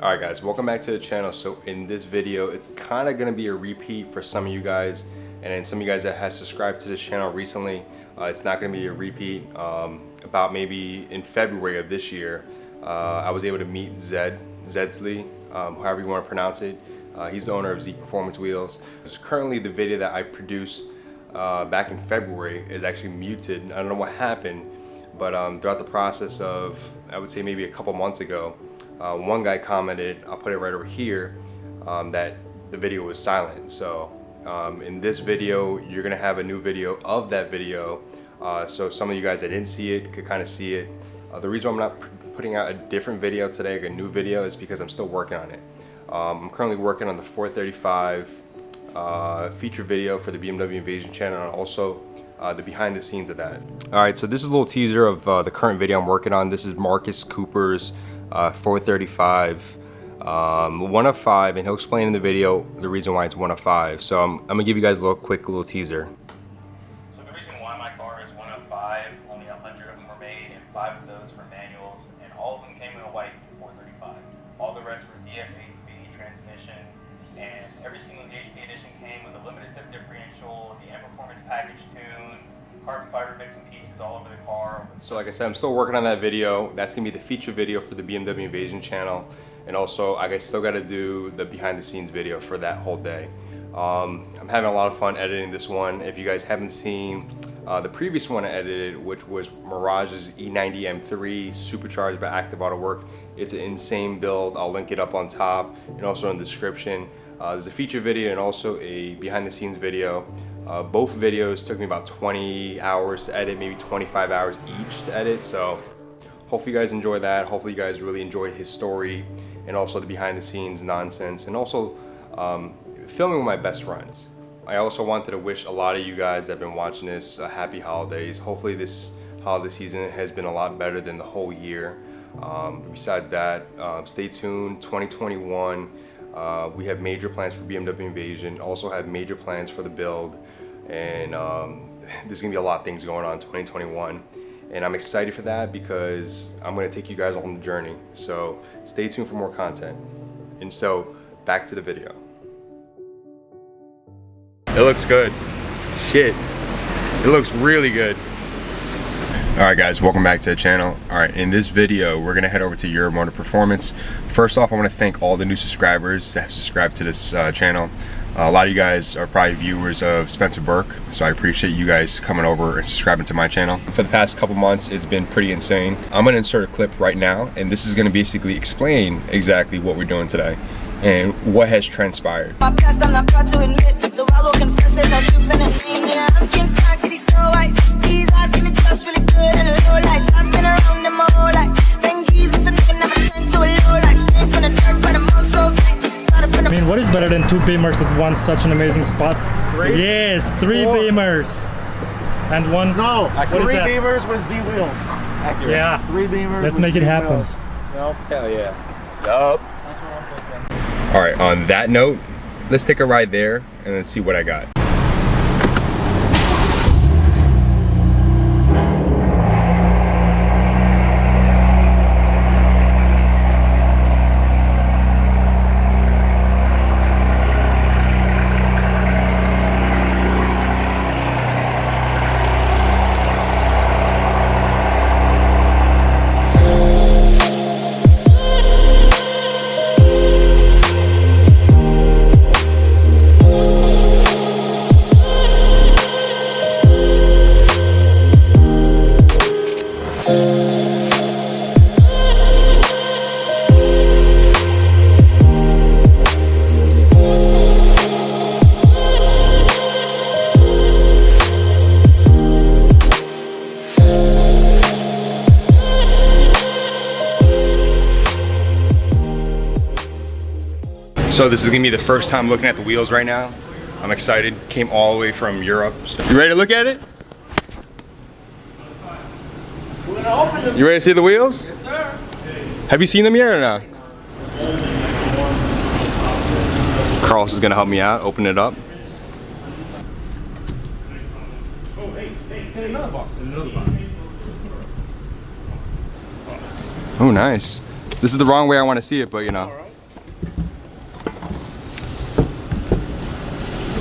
Alright guys, welcome back to the channel. So in this video, it's kind of going to be a repeat for some of you guys, and then some of you guys that have subscribed to this channel recently. It's not going to be a repeat. About maybe in February of this year, I was able to meet Zedsley, however you want to pronounce it. He's the owner of ZP Performance Wheels. Currently the video that I produced back in February is actually muted. I don't know what happened, but throughout the process of, I would say maybe a couple months ago, one guy commented, I'll put it right over here, that the video was silent. So in this video, you're gonna have a new video of that video. So some of you guys that didn't see it could kind of see it. The reason I'm not putting out a different video today, like a new video, is because I'm still working on it. I'm currently working on the 435 feature video for the BMW Invasion channel, and also the behind the scenes of that. All right, so this is a little teaser of the current video I'm working on. This is Marcus Cooper's 435 1 of 5, and he'll explain in the video the reason why it's 1 of 5. So I'm gonna give you guys a little teaser. So the reason why my car is 1 of 5, only 100 of them were made, and 5 of those were manuals, and all of them came in a white 435. All the rest were ZF8 speed transmissions, and every single ZHP edition came with a limited slip differential, the M Performance package tune, carbon fiber bits and pieces all over the car. So like I said, I'm still working on that video. That's gonna be the feature video for the BMW Invasion channel, and also I still got to do the behind the scenes video for that whole day. I'm having a lot of fun editing this one. If you guys haven't seen the previous one I edited, which was Mirage's E90 M3 supercharged by Active Autowerke, it's an insane build. I'll link it up on top and also in the description. There's a feature video and also a behind the scenes video. Both videos took me about 20 hours to edit, maybe 25 hours each to edit. So hopefully you guys enjoy that. Hopefully you guys really enjoy his story and also the behind the scenes nonsense, and also filming with my best friends. I also wanted to wish a lot of you guys that have been watching this happy holidays. Hopefully this holiday season has been a lot better than the whole year. Besides that, stay tuned. 2021, we have major plans for BMW Invasion, also have major plans for the build, and there's gonna be a lot of things going on in 2021. And I'm excited for that because I'm gonna take you guys on the journey. So stay tuned for more content. And so back to the video. It looks good. Shit, it looks really good. All right guys, welcome back to the channel. All right, in this video, we're gonna head over to Euromotive Performance. First off, I wanna thank all the new subscribers that have subscribed to this channel. A lot of you guys are probably viewers of Spencer Burke, so I appreciate you guys coming over and subscribing to my channel. For the past couple months, it's been pretty insane. I'm gonna insert a clip right now, and this is gonna basically explain exactly what we're doing today and what has transpired. My past I'm not proud to admit, so I will confess there's no truth in it. Yeah, I'm King Kong to these Snow White. He's asking the trust really good and low lights. I've been around them my whole life. Thank Jesus, a nigga never turned to a low life. Snakes from the dark, but I'm also fake. I mean, what is better than 2 Beamers at one such an amazing spot? 3? Yes, 3 4. Beamers. And one. No, what 3 is that? Beamers with Z wheels. Accurate. Yeah. 3 Beamers. Let's with make it Z happen. wheels. Yep. Hell yeah. Yup. That's what I'm thinking. All right, on that note, let's take a ride there and let's see what I got. So this is gonna be the first time looking at the wheels right now. I'm excited, came all the way from Europe. So you ready to look at it? We're gonna open them. You ready to see the wheels? Yes, sir. Have you seen them yet or not? Carlos is gonna help me out, open it up. Oh, hey, another box. Another box. Oh, nice. This is the wrong way I want to see it, but you know.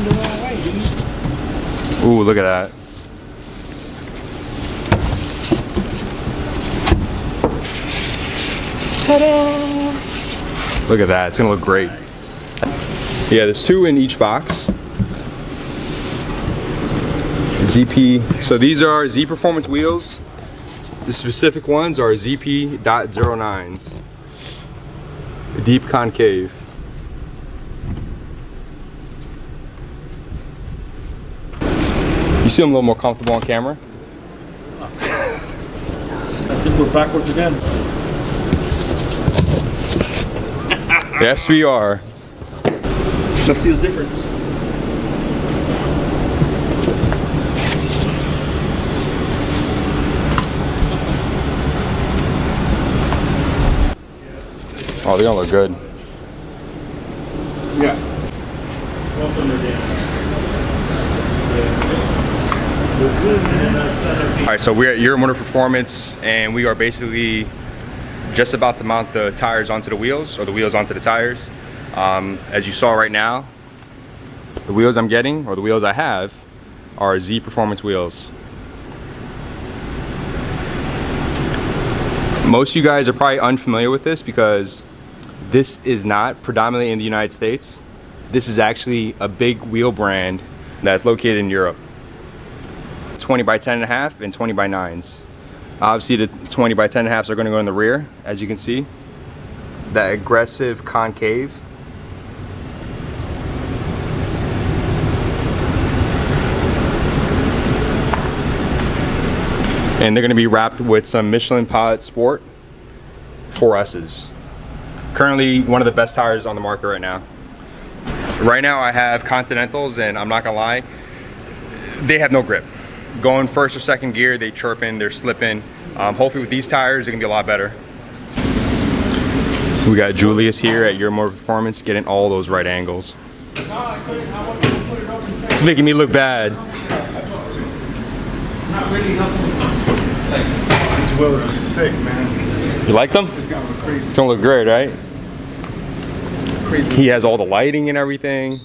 the wrong way, dude. Ooh, look at that. Ta-da! Look at that. It's gonna look great. Yeah, there's 2 in each box. ZP. So these are Z Performance wheels. The specific ones are ZP.09s. Deep concave. You see them a little more comfortable on camera? I think we're backwards again. Yes, we are. Let's see the difference. Oh, they all look good. Yeah. Welcome to All right, so we're at Euromotive Performance, and we are basically just about to mount the tires onto the wheels, or the wheels onto the tires. As you saw right now, the wheels I'm getting, or the wheels I have, are Z Performance wheels. Most of you guys are probably unfamiliar with this because this is not predominantly in the United States. This is actually a big wheel brand that's located in Europe. 20 by 10.5 and 20 by 9s. Obviously the 20 by 10.5s are going to go in the rear, as you can see. That aggressive concave. And they're going to be wrapped with some Michelin Pilot Sport 4S's. Currently one of the best tires on the market right now. Right now I have Continentals, and I'm not gonna lie, they have no grip. Going first or second gear, they chirping, they're slipping. Hopefully with these tires, it can be a lot better. We got Julius here at Euromotive Performance getting all those right angles. It's making me look bad. These wheels are sick, man. You like them? It's gonna look crazy. It's gonna look great, right? Crazy. He has all the lighting and everything.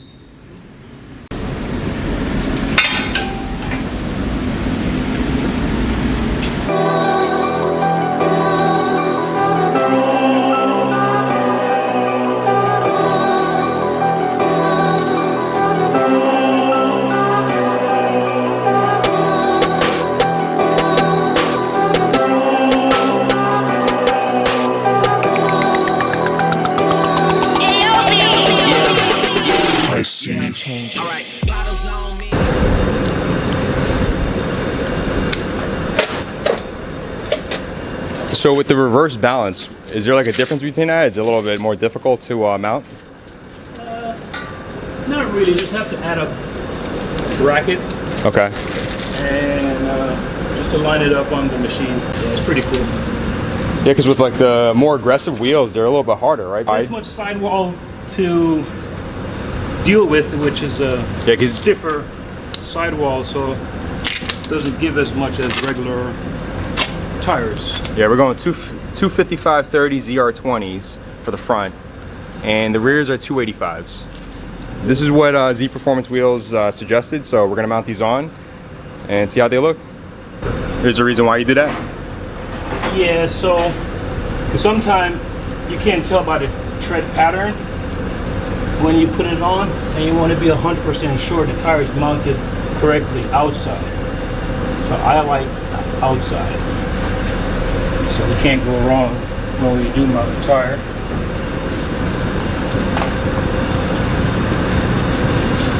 So with the reverse balance, is there like a difference between that? Is it a little bit more difficult to mount? Not really, you just have to add a bracket Okay. and just to line it up on the machine. Yeah, it's pretty cool. Yeah, because with like the more aggressive wheels, they're a little bit harder, right? There's much sidewall to deal with, which is a stiffer sidewall, so it doesn't give as much as regular tires. Yeah, we're going 255/30 ZR20s for the front, and the rears are 285s. This is what Z Performance wheels suggested, so we're gonna mount these on and see how they look. There's a reason why you did that? Yeah, so sometimes you can't tell by the tread pattern when you put it on, and you want to be 100% sure the tire is mounted correctly outside. So I like outside. So we can't go wrong when we do mount the tire.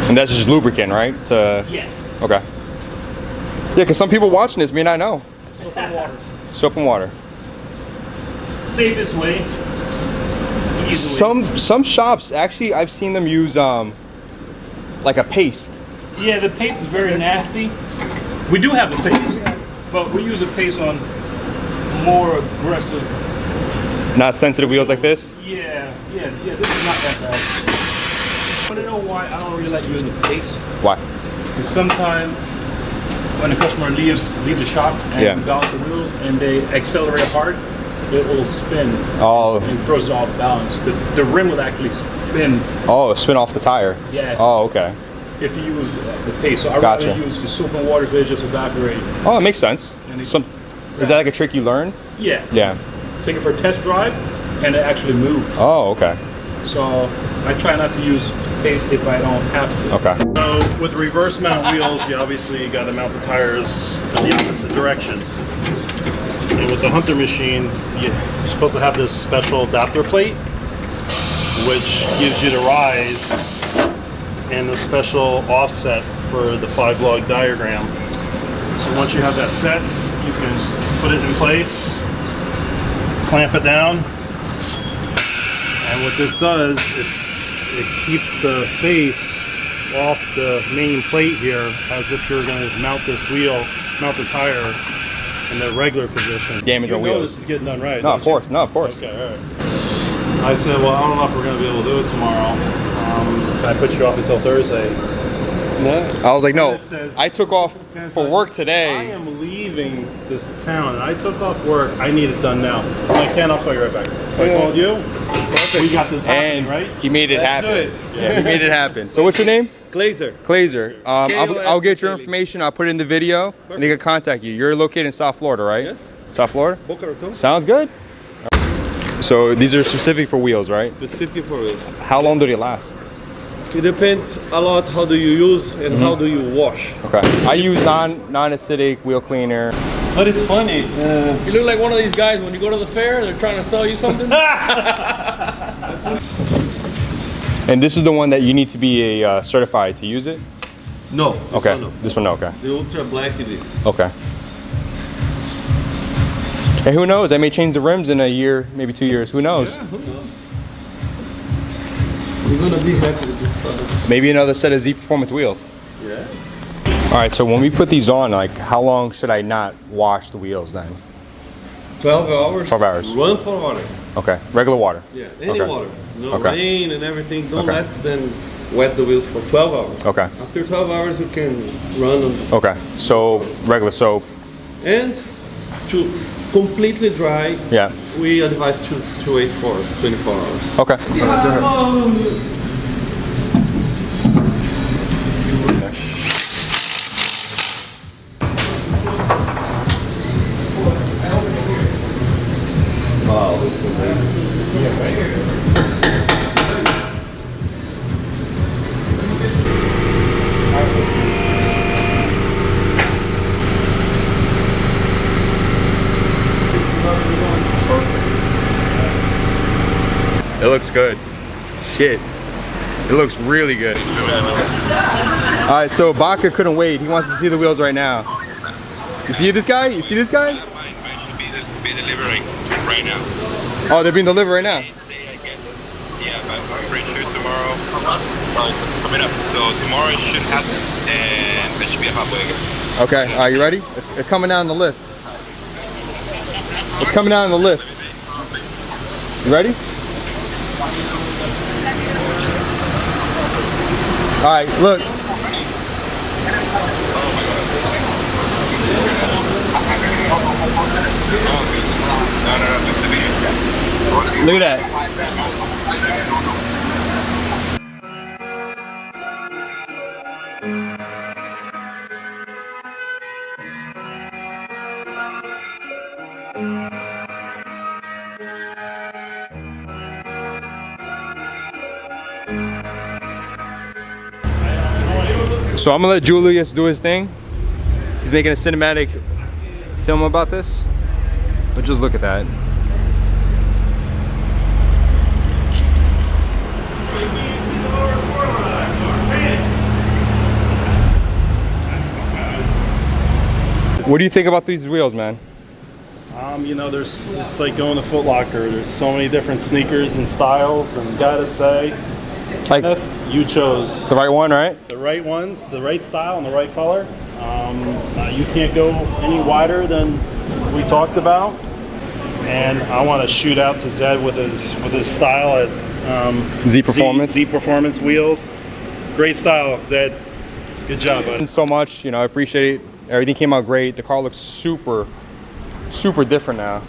And that's just lubricant, right? Yes. Okay. Yeah, because some people watching this may not know. Soap and water. Soap and water. Safest way. Easy way. Some shops, actually, I've seen them use like a paste. Yeah, the paste is very nasty. We do have a paste, but we use a paste on more aggressive. Not sensitive wheels like this? Yeah, this is not that bad. Want to know why I don't really like using the paste? Why? Because sometimes when the customer leaves the shop and balance the wheel and they accelerate hard, it will spin and throws it off balance. The rim will actually spin. Oh, spin off the tire. Yes. Oh, okay. if you use the paste. So I Gotcha. rather use the soap and water so it just evaporate. Oh, it makes sense. And it- Is that like a trick you learned? Yeah. Yeah. Take it for a test drive, and it actually moves. Oh, okay. So I try not to use paste if I don't have to. Okay. So with reverse mount wheels, you obviously got to mount the tires in the opposite direction. And with the Hunter machine, you're supposed to have this special adapter plate, which gives you the rise and the special offset for the 5-log diagram. So once you have that set, you can put it in place, clamp it down, and what this does, it keeps the face off the main plate here as if you're going to mount this wheel, mount the tire in the regular position. Damage on You know wheels. this is getting done right. No, don't of course. No, of course. you? Okay, all right. I said, well, I don't know if we're going to be able to do it tomorrow. Can I put you off until Thursday? No. I was like, no. It says- I took off It's for like, work I today. am leaving this town, and I took off work. I need it done now. If I can, I'll call you right back. So I called you. We got this happening, And right? he made it happen. Yeah, he made it happen. So what's your name? Glazer. Glazer. I'll get your information. I'll put it in the video, and they can contact you. You're located in South Florida, right? Yes. South Florida? Boca Raton. Sounds good. So these are specific for wheels, right? Specific for us. How long do they last? It depends a lot how do you use and how do you wash. Okay. I use non-acidic wheel cleaner. But it's funny. You look like one of these guys when you go to the fair, they're trying to sell you something. And this is the one that you need to be a certified to use it? No. This Okay. one no. This one, no, okay. The ultra black it is. Okay. And who knows? I may change the rims in a year, maybe 2 years. Who knows? Yeah, who knows? We're gonna be happy with this product. Maybe another set of Z Performance wheels. Yes. All right, so when we put these on, like, how long should I not wash the wheels then? 12 hours. 12 hours. Run for water. Okay, regular water. Yeah. Any Okay. water. No Okay. rain and everything. Don't Okay. let them wet the wheels for 12 hours. Okay. After 12 hours, you can run them. Okay, so regular soap. And to completely dry, Yeah. we advise to wait for 24 hours. Okay. Wow, it's amazing. It looks good. Shit. It looks really good. All right, so Baca couldn't wait. He wants to see the wheels right now. You see this guy? You see this guy? Mine should be delivering right now. Oh, they're being delivered right now. Today, I guess. Yeah, but I'm pretty sure tomorrow. Coming up. So tomorrow it should happen, and that should be halfway again. Okay, all right, you ready? It's coming down the lift. It's coming down the lift. You ready? All right, look. Look at that. So I'm gonna let Julius do his thing. He's making a cinematic film about this. But just look at that. What do you think about these wheels, man? You know, it's like going to Foot Locker. There's so many different sneakers and styles, and gotta say, Like Kenneth, you chose the right one, right? the right ones, the right style, and the right color. You can't go any wider than we talked about. And I want to shoot out to Zed with his style at Z Performance. Z Performance wheels. Great style, Zed. Good job, bud. Thank you so much. You know, I appreciate it. Everything came out great. The car looks super different now.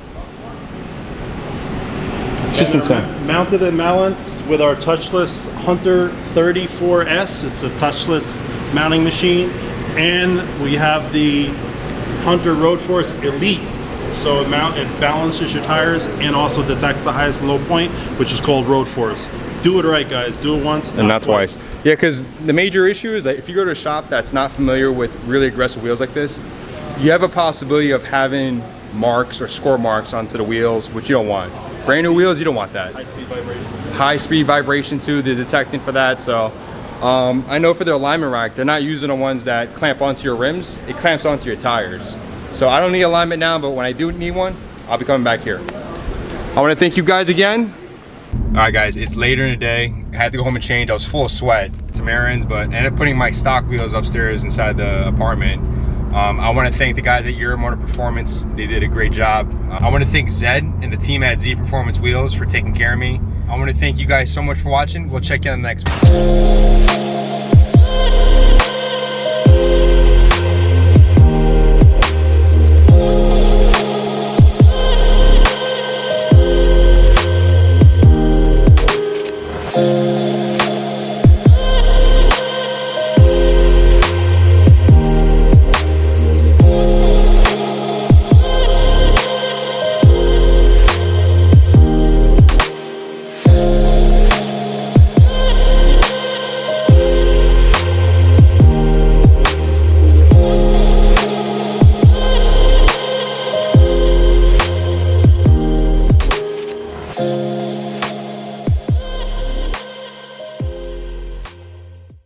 just insane. Mounted and balanced with our touchless Hunter 34S. It's a touchless mounting machine, and we have the Hunter Road Force Elite. So it balances your tires and also detects the highest and low point, which is called Road Force. Do it right, guys. Do it once, and not twice. Yeah, because the major issue is that if you go to a shop that's not familiar with really aggressive wheels like this, you have a possibility of having marks or score marks onto the wheels, which you don't want. Brand new wheels, you don't want that. High-speed vibration. High-speed vibration too, they're detecting for that. So I know for their alignment rack, they're not using the ones that clamp onto your rims. It clamps onto your tires. So I don't need alignment now, but when I do need one, I'll be coming back here. I want to thank you guys again. All right, guys, it's later in the day. I had to go home and change. I was full of sweat, some errands, but ended up putting my stock wheels upstairs inside the apartment. I want to thank the guys at Euromotive Performance. They did a great job. I want to thank Zed and the team at Z Performance Wheels for taking care of me. I want to thank you guys so much for watching. We'll check you on the next one.